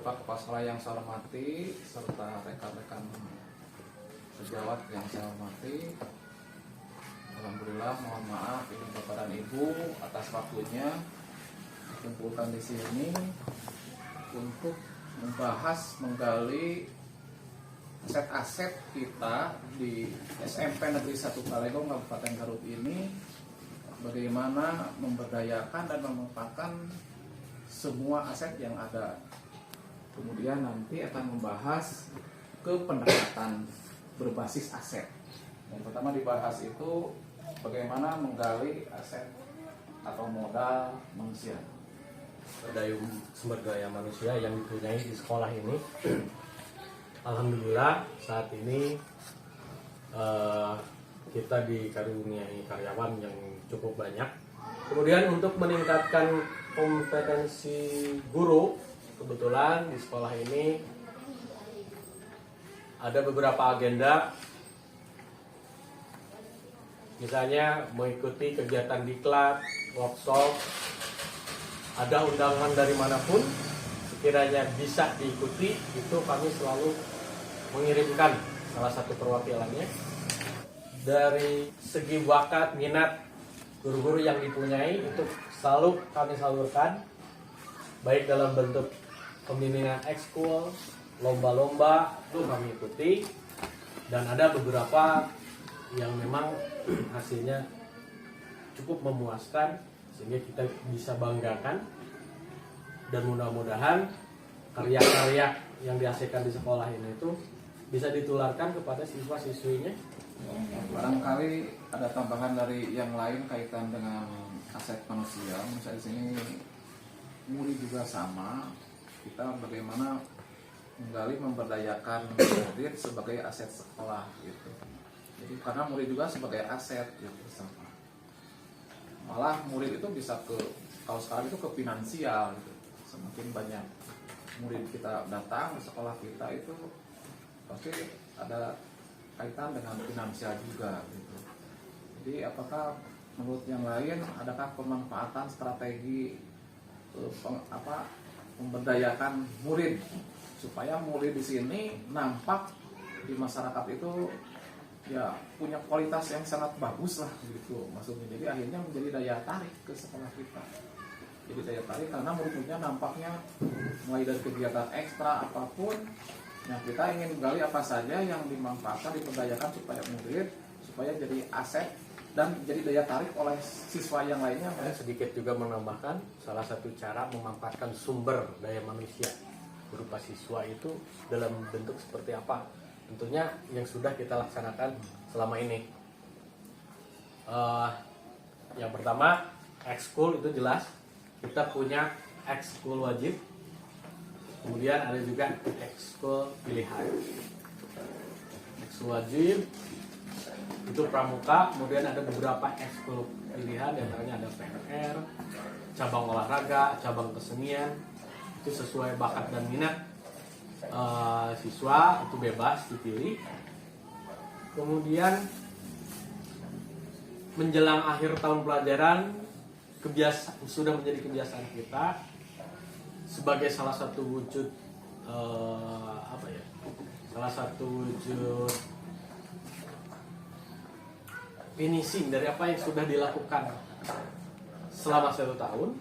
Bapak Kepala Sekolah yang saya hormati serta rekan-rekan sejawat yang saya hormati, alhamdulillah mohon maaf ini Bapak dan Ibu atas waktunya dikumpulkan di sini untuk membahas menggali aset-aset kita di SMP Negeri 1 Kalegong Kabupaten Garut ini, bagaimana memberdayakan dan memanfaatkan semua aset yang ada. Kemudian nanti akan membahas ke pendekatan berbasis aset. Yang pertama dibahas itu bagaimana menggali aset atau modal manusia. Sumber daya manusia yang dipunyai di sekolah ini, alhamdulillah saat ini kita dikaruniai karyawan yang cukup banyak. Kemudian untuk meningkatkan kompetensi guru, kebetulan di sekolah ini ada beberapa agenda, misalnya mengikuti kegiatan diklat, workshop, ada undangan dari manapun sekiranya bisa diikuti, itu kami selalu mengirimkan salah satu perwakilannya. Dari segi bakat, minat guru-guru yang dipunyai itu selalu kami salurkan, baik dalam bentuk pembimbingan ekskul, lomba-lomba itu kami ikuti, dan ada beberapa yang memang hasilnya cukup memuaskan sehingga kita bisa banggakan, dan mudah-mudahan karya-karya yang dihasilkan di sekolah ini itu bisa ditularkan kepada siswa-siswinya. Barangkali ada tambahan dari yang lain kaitan dengan aset manusia. Misalnya di sini murid juga sama. Kita bagaimana menggali memberdayakan murid sebagai aset sekolah gitu. Jadi karena murid juga sebagai aset gitu sama. Malah murid itu bisa kalau sekarang itu ke finansial gitu. Semakin banyak murid kita datang ke sekolah kita itu pasti ada kaitan dengan finansial juga gitu. Jadi apakah menurut yang lain adakah pemanfaatan strategi memberdayakan murid supaya murid di sini nampak di masyarakat itu ya punya kualitas yang sangat bagus lah gitu maksudnya. Jadi akhirnya menjadi daya tarik ke sekolah kita. Jadi daya tarik karena murid-muridnya nampaknya mulai dari kegiatan ekstra apapun, nah kita ingin menggali apa saja yang dimanfaatkan, diberdayakan supaya jadi aset dan jadi daya tarik oleh siswa yang lainnya. Sedikit juga menambahkan, salah satu cara memanfaatkan sumber daya manusia berupa siswa itu dalam bentuk seperti apa. Tentunya yang sudah kita laksanakan selama ini. Yang pertama, ekskul itu jelas. Kita punya ekskul wajib. Kemudian ada juga ekskul pilihan. Ekskul wajib itu pramuka, kemudian ada beberapa ekskul pilihan, diantaranya ada PNR, cabang olahraga, cabang kesenian, itu sesuai bakat dan minat siswa, itu bebas dipilih. Kemudian menjelang akhir tahun pelajaran sudah menjadi kebiasaan kita sebagai salah satu wujud finishing dari apa yang sudah dilakukan selama 1 tahun.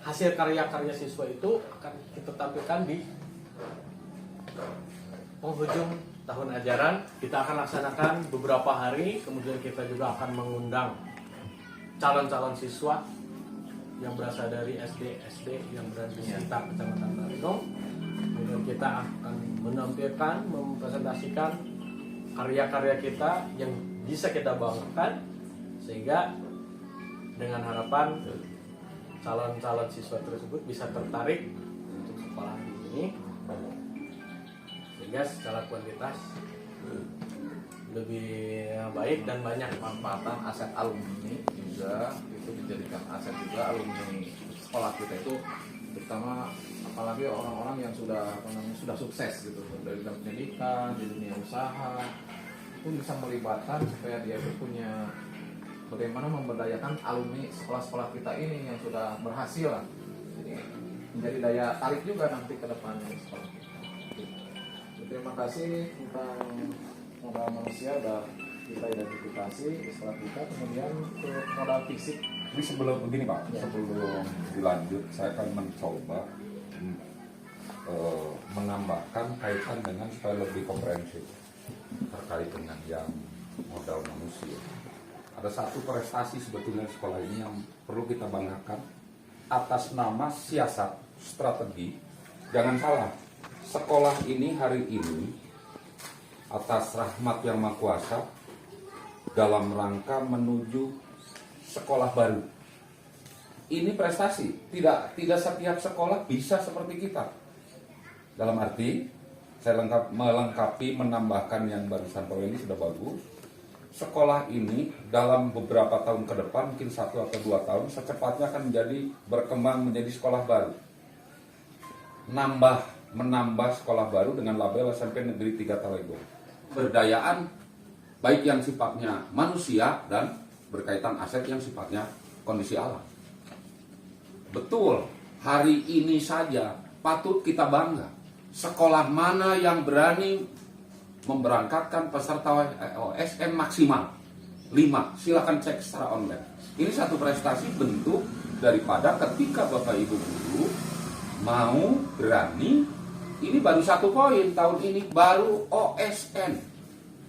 Hasil karya-karya siswa itu akan kita tampilkan di penghujung tahun ajaran. Kita akan laksanakan beberapa hari, kemudian kita juga akan mengundang calon-calon siswa yang berasal dari SD yang berada di sekitar Kecamatan Kalegong. Kemudian kita akan menampilkan, mempresentasikan karya-karya kita yang bisa kita banggakan, sehingga dengan harapan calon-calon siswa tersebut bisa tertarik untuk sekolah di sini, sehingga secara kuantitas lebih baik dan banyak. Manfaatan aset alumni juga itu dijadikan aset juga alumni sekolah kita itu, terutama apalagi orang-orang yang sudah sukses gitu dari dalam pendidikan, di dunia usaha, itu bisa melibatkan supaya dia itu punya bagaimana memberdayakan alumni sekolah-sekolah kita ini yang sudah berhasil lah. Jadi menjadi daya tarik juga nanti ke depannya sekolah kita. Terima kasih tentang modal manusia udah kita identifikasi istilah kita, kemudian ke modal fisik. Ini sebelum begini Pak, Ya. sebelum dilanjut saya akan mencoba menambahkan kaitan dengan supaya lebih komprehensif terkait dengan yang modal manusia. Ada satu prestasi sebetulnya di sekolah ini yang perlu kita banggakan atas nama siasat strategi. Jangan salah, sekolah ini hari ini atas rahmat yang Maha Kuasa dalam rangka menuju sekolah baru. Ini prestasi, tidak setiap sekolah bisa seperti kita. Dalam arti, saya melengkapi, menambahkan yang barusan Pak Wendy sudah bagus. Sekolah ini dalam beberapa tahun ke depan, mungkin 1 atau 2 tahun, secepatnya akan berkembang menjadi sekolah baru. Menambah sekolah baru dengan label SMP Negeri 3 Talegong. Berdayaan, baik yang sifatnya manusia dan berkaitan aset yang sifatnya kondisi alam. Betul, hari ini saja patut kita bangga. Sekolah mana yang berani memberangkatkan peserta OSN maksimal 5, silakan cek secara online. Ini satu prestasi bentuk daripada ketika Bapak Ibu guru mau berani. Ini baru 1 poin tahun ini, baru OSN.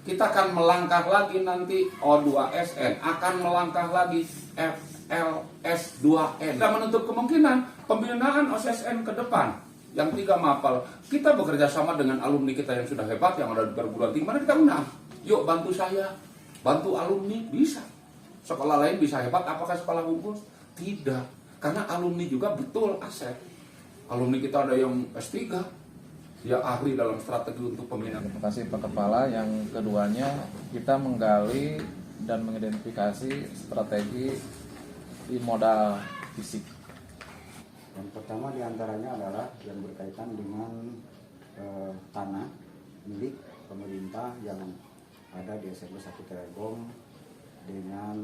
Kita akan melangkah lagi nanti O2SN, akan melangkah lagi FLS2N. Kita menutup kemungkinan pembinaan OSN ke depan. Yang 3 mapal, kita bekerja sama dengan alumni kita yang sudah hebat, yang ada di perguruan tinggi, mana kita undang. Yuk bantu saya, bantu alumni, bisa. Sekolah lain bisa hebat, apakah sekolah unggul? Tidak, karena alumni juga betul aset. Alumni kita ada yang S3, dia ahli dalam strategi untuk pembinaan. Terima kasih Pak Kepala. Yang keduanya, kita menggali dan mengidentifikasi strategi di modal fisik. Yang pertama diantaranya adalah yang berkaitan dengan tanah milik pemerintah yang ada di SMP 1 Talegong dengan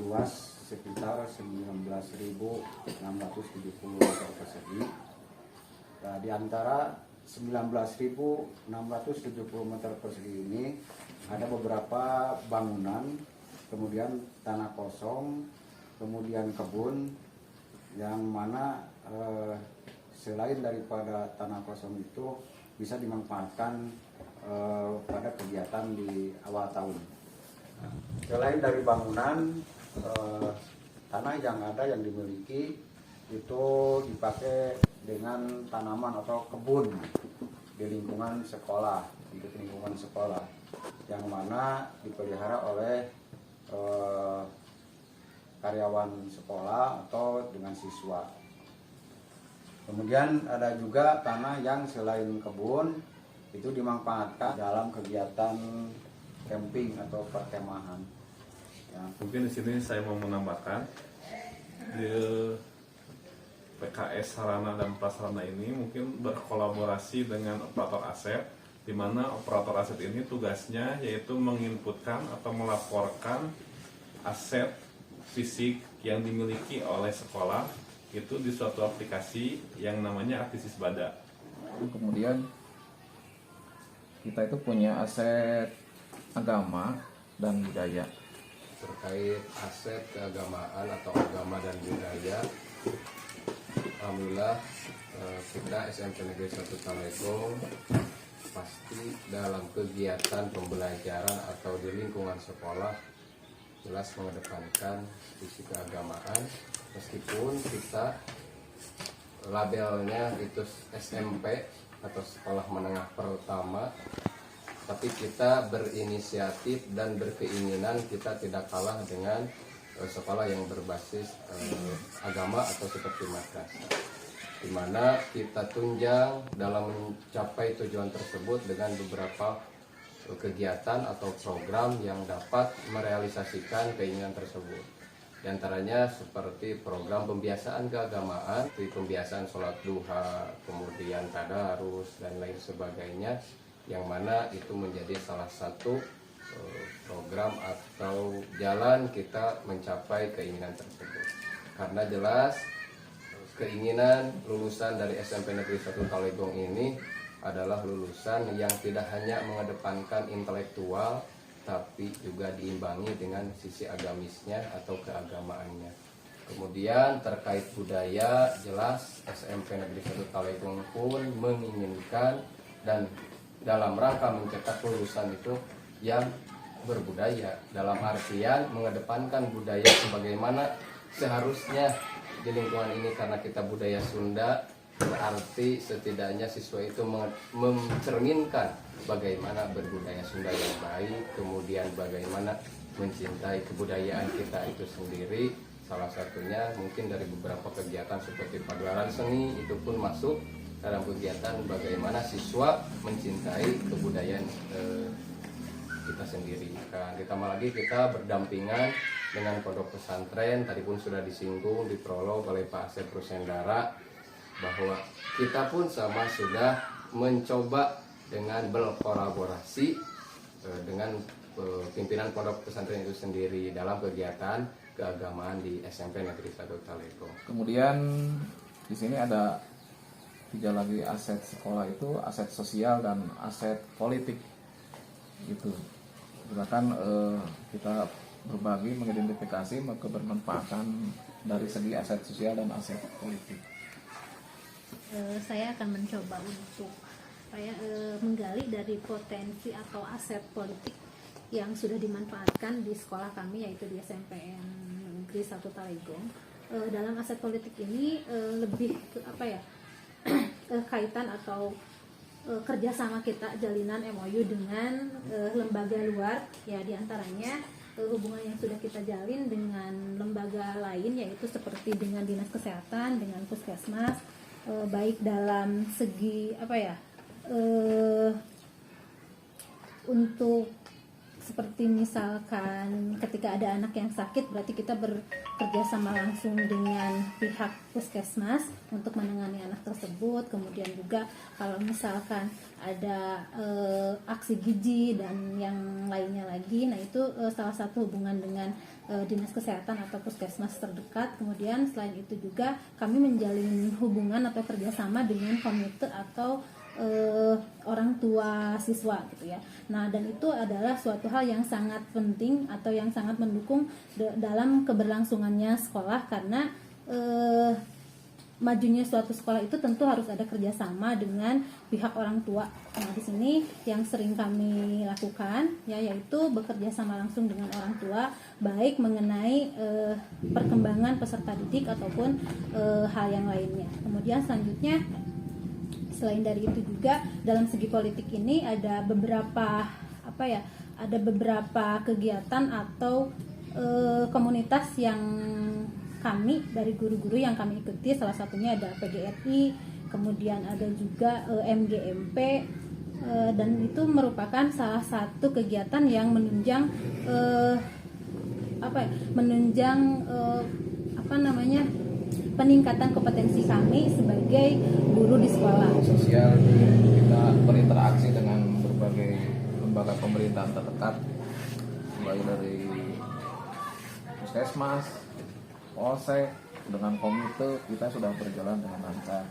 luas sekitar 19.670 meter persegi. Nah, di antara 19.670 meter persegi ini ada beberapa bangunan, kemudian tanah kosong, kemudian kebun, yang mana selain daripada tanah kosong itu bisa dimanfaatkan pada kegiatan di awal tahun. Selain dari bangunan, tanah yang ada yang dimiliki itu dipakai dengan tanaman atau kebun di lingkungan sekolah, untuk lingkungan sekolah, yang mana dipelihara oleh karyawan sekolah atau dengan siswa. Kemudian ada juga tanah yang selain kebun itu dimanfaatkan dalam kegiatan camping atau perkemahan. Ya. Mungkin di sini saya mau menambahkan di PKS sarana dan prasarana ini mungkin berkolaborasi dengan operator aset, di mana operator aset ini tugasnya yaitu menginputkan atau melaporkan aset fisik yang dimiliki oleh sekolah itu di suatu aplikasi yang namanya Artisis Bada. Kemudian kita itu punya aset agama dan budaya. Terkait aset keagamaan atau agama dan budaya, alhamdulillah kita SMP Negeri 1 Talegong pasti dalam kegiatan pembelajaran atau di lingkungan sekolah jelas mengedepankan sisi keagamaan, meskipun kita labelnya itu SMP atau sekolah menengah pertama, tapi kita berinisiatif dan berkeinginan kita tidak kalah dengan sekolah yang berbasis agama atau seperti madrasah, di mana kita tunjang dalam mencapai tujuan tersebut dengan beberapa kegiatan atau program yang dapat merealisasikan keinginan tersebut. Di antaranya seperti program pembiasaan keagamaan, seperti pembiasaan sholat duha, kemudian tadarus dan lain sebagainya, yang mana itu menjadi salah satu program atau jalan kita mencapai keinginan tersebut. Karena jelas keinginan lulusan dari SMP Negeri 1 Talegong ini adalah lulusan yang tidak hanya mengedepankan intelektual, tapi juga diimbangi dengan sisi agamisnya atau keagamaannya. Kemudian terkait budaya, jelas SMP Negeri 1 Talegong pun menginginkan dan dalam rangka mencetak lulusan itu yang berbudaya, dalam artian mengedepankan budaya sebagaimana seharusnya di lingkungan ini. Karena kita budaya Sunda, berarti setidaknya siswa itu mencerminkan bagaimana berbudaya Sunda yang baik, kemudian bagaimana mencintai kebudayaan kita itu sendiri. Salah satunya mungkin dari beberapa kegiatan seperti pagelaran seni itu pun masuk dalam kegiatan bagaimana siswa mencintai kebudayaan kita sendiri. Kan ditambah lagi kita berdampingan dengan pondok pesantren, tadi pun sudah disinggung di prolog oleh Pak Asep Rusendara bahwa kita pun sama sudah mencoba dengan berkolaborasi dengan pimpinan pondok pesantren itu sendiri dalam kegiatan keagamaan di SMP Negeri 1 Talegong. Kemudian di sini ada 3 lagi aset sekolah, itu aset sosial dan aset politik gitu. Silakan kita berbagi mengidentifikasi kebermanfaatan dari segi aset sosial dan aset politik. Saya akan mencoba untuk menggali dari potensi atau aset politik yang sudah dimanfaatkan di sekolah kami, yaitu di SMPN Negeri 1 Talegong. Dalam aset politik ini lebih kaitan atau kerjasama kita, jalinan MOU dengan lembaga luar, ya diantaranya hubungan yang sudah kita jalin dengan lembaga lain, yaitu seperti dengan Dinas Kesehatan, dengan Puskesmas, baik dalam segi untuk seperti misalkan ketika ada anak yang sakit, berarti kita bekerja sama langsung dengan pihak puskesmas untuk menangani anak tersebut. Kemudian juga kalau misalkan ada aksi gizi dan yang lainnya lagi, nah itu salah satu hubungan dengan dinas kesehatan atau puskesmas terdekat. Kemudian selain itu juga kami menjalin hubungan atau kerjasama dengan komite atau orang tua siswa gitu ya. Nah, dan itu adalah suatu hal yang sangat penting atau yang sangat mendukung dalam keberlangsungannya sekolah, karena majunya suatu sekolah itu tentu harus ada kerjasama dengan pihak orang tua. Nah, di sini yang sering kami lakukan ya, yaitu bekerja sama langsung dengan orang tua, baik mengenai perkembangan peserta didik ataupun hal yang lainnya. Kemudian selanjutnya, selain dari itu juga dalam segi politik ini ada beberapa kegiatan atau komunitas yang kami dari guru-guru yang kami ikuti. Salah satunya ada PGRI, kemudian ada juga MGMP, dan itu merupakan salah satu kegiatan yang menunjang peningkatan kompetensi kami sebagai guru di sekolah. Sosial, kita berinteraksi dengan berbagai lembaga pemerintahan terdekat, mulai dari puskesmas, polsek, dengan komite kita sudah berjalan dengan lancar.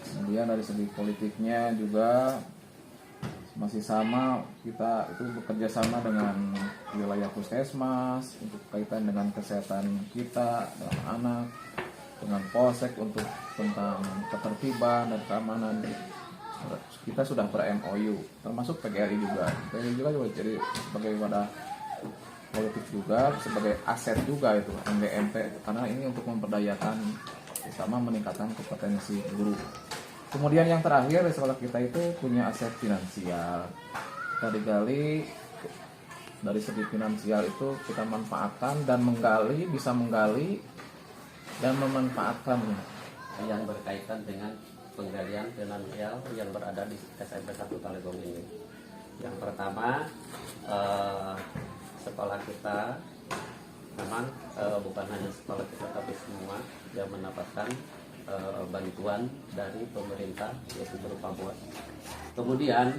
Kemudian dari segi politiknya juga masih sama, kita itu bekerja sama dengan wilayah puskesmas untuk kaitan dengan kesehatan kita dan anak, dengan polsek untuk tentang ketertiban dan keamanan. Kita sudah ber-MOU, termasuk PGRI juga. PGRI juga jadi sebagai wadah politik juga, sebagai aset juga itu MGMP, karena ini untuk memperdayakan sama meningkatkan kompetensi guru. Kemudian yang terakhir, di sekolah kita itu punya aset finansial. Kita digali dari segi finansial itu kita manfaatkan dan bisa menggali dan memanfaatkannya. Yang berkaitan dengan penggalian finansial yang berada di SMP 1 Talegong ini. Yang pertama, sekolah kita memang bukan hanya sekolah kita, tapi semua yang mendapatkan bantuan dari pemerintah, yaitu berupa BOS. Kemudian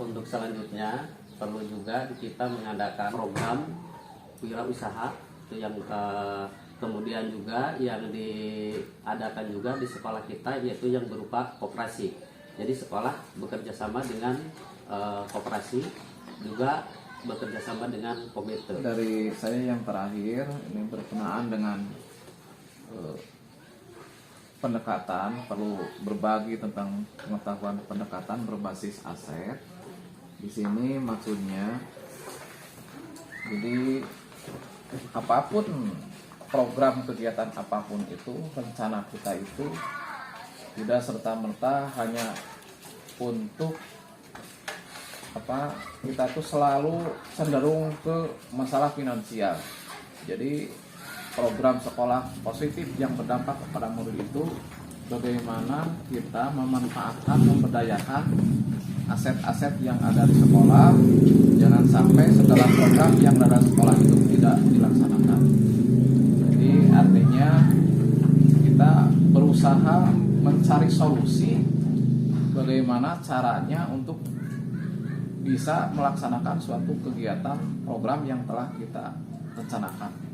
untuk selanjutnya perlu juga kita mengadakan program wirausaha Itu yang kemudian juga yang diadakan juga di sekolah kita yaitu yang berupa koperasi. Jadi sekolah bekerja sama dengan koperasi, juga bekerja sama dengan komite. Dari saya yang terakhir ini berkenaan dengan pendekatan, perlu berbagi tentang pengetahuan pendekatan berbasis aset. Di sini maksudnya, jadi apapun program kegiatan apapun itu, rencana kita itu tidak serta-merta hanya untuk kita tuh selalu cenderung ke masalah finansial. Jadi program sekolah positif yang berdampak kepada murid itu bagaimana kita memanfaatkan, memberdayakan aset-aset yang ada di sekolah. Jangan sampai segala program yang ada di sekolah itu tidak dilaksanakan. Jadi artinya kita berusaha mencari solusi bagaimana caranya untuk bisa melaksanakan suatu kegiatan program yang telah kita rencanakan.